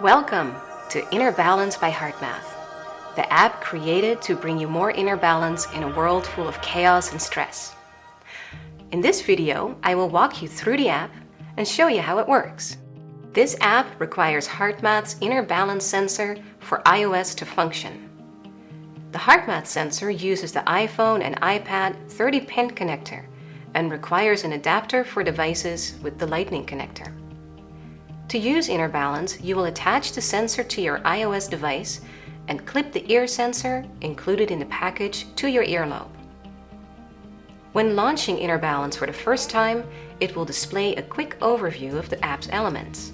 Welcome to Inner Balance by HeartMath, the app created to bring you more inner balance in a world full of chaos and stress. In this video, I will walk you through the app and show you how it works. This app requires HeartMath's inner balance sensor for iOS to function. The HeartMath sensor uses the iPhone and iPad 30-pin connector and requires an adapter for devices with the Lightning connector. To use Inner Balance, you will attach the sensor to your iOS device and clip the ear sensor included in the package to your earlobe. When launching Inner Balance for the first time, it will display a quick overview of the app's elements.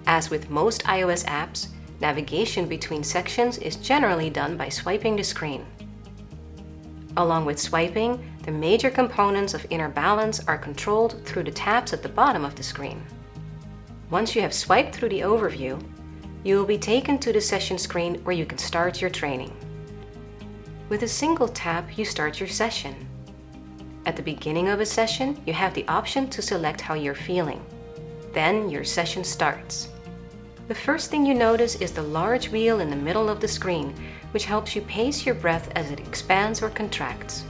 As with most iOS apps, navigation between sections is generally done by swiping the screen. Along with swiping, the major components of Inner Balance are controlled through the tabs at the bottom of the screen. Once you have swiped through the overview, you will be taken to the session screen where you can start your training. With a single tap, you start your session. At the beginning of a session, you have the option to select how you're feeling. Then your session starts. The first thing you notice is the large wheel in the middle of the screen, which helps you pace your breath as it expands or contracts.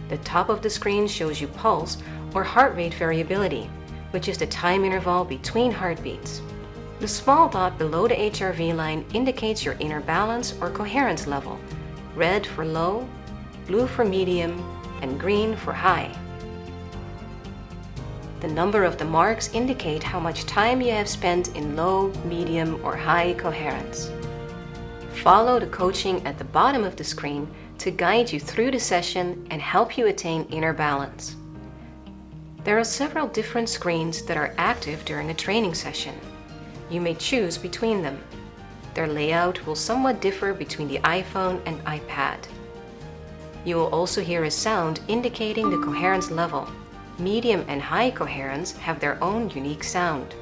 The top of the screen shows you pulse or heart rate variability, which is the time interval between heartbeats. The small dot below the HRV line indicates your inner balance or coherence level, red for low, blue for medium, and green for high. The number of the marks indicate how much time you have spent in low, medium, or high coherence. Follow the coaching at the bottom of the screen to guide you through the session and help you attain inner balance. There are several different screens that are active during a training session. You may choose between them. Their layout will somewhat differ between the iPhone and iPad. You will also hear a sound indicating the coherence level. Medium and high coherence have their own unique sound.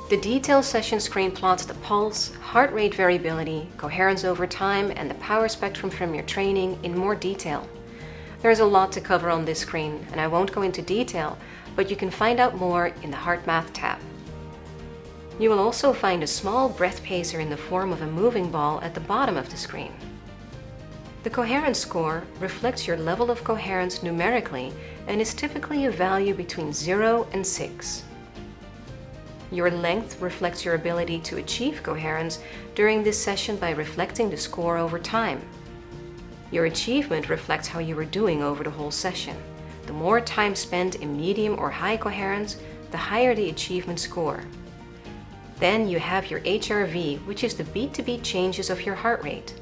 The detail session screen plots the pulse, heart rate variability, coherence over time, and the power spectrum from your training in more detail. There's a lot to cover on this screen, and I won't go into detail, but you can find out more in the HeartMath tab. You will also find a small breath pacer in the form of a moving ball at the bottom of the screen. The coherence score reflects your level of coherence numerically and is typically a value between 0 and 6. Your length reflects your ability to achieve coherence during this session by reflecting the score over time. Your achievement reflects how you were doing over the whole session. The more time spent in medium or high coherence, the higher the achievement score. Then you have your HRV, which is the beat-to-beat changes of your heart rate.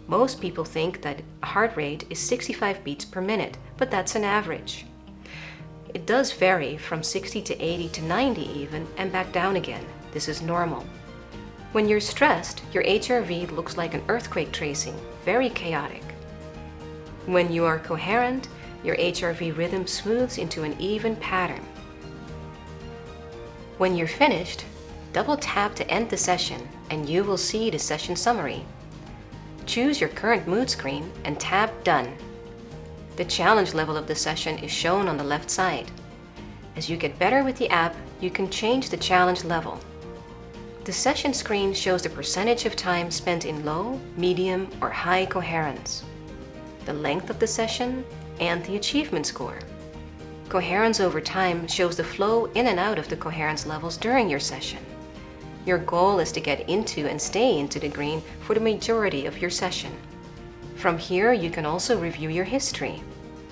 Most people think that a heart rate is 65 beats per minute, but that's an average. It does vary from 60 to 80 to 90 even, and back down again. This is normal. When you're stressed, your HRV looks like an earthquake tracing, very chaotic. When you are coherent, your HRV rhythm smooths into an even pattern. When you're finished, double tap to end the session and you will see the session summary. Choose your current mood screen and tap Done. The challenge level of the session is shown on the left side. As you get better with the app, you can change the challenge level. The session screen shows the percentage of time spent in low, medium, or high coherence, the length of the session, and the achievement score. Coherence over time shows the flow in and out of the coherence levels during your session. Your goal is to get into and stay into the green for the majority of your session. From here, you can also review your history.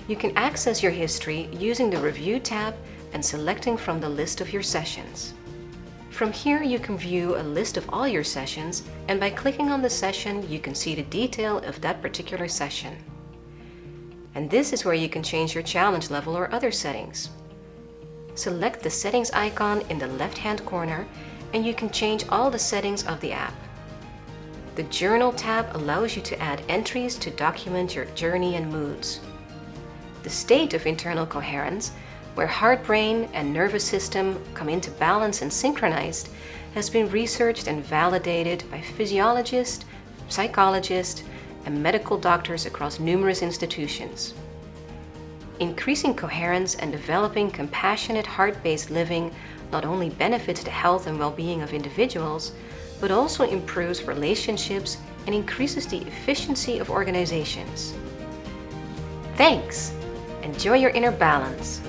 You can access your history using the Review tab and selecting from the list of your sessions. From here, you can view a list of all your sessions, and by clicking on the session, you can see the detail of that particular session. And this is where you can change your challenge level or other settings. Select the settings icon in the left-hand corner, and you can change all the settings of the app. The Journal tab allows you to add entries to document your journey and moods. The state of internal coherence, where heart, brain, and nervous system come into balance and synchronized, has been researched and validated by physiologists, psychologists, and medical doctors across numerous institutions. Increasing coherence and developing compassionate heart-based living not only benefits the health and well-being of individuals, but also improves relationships and increases the efficiency of organizations. Thanks! Enjoy your inner balance.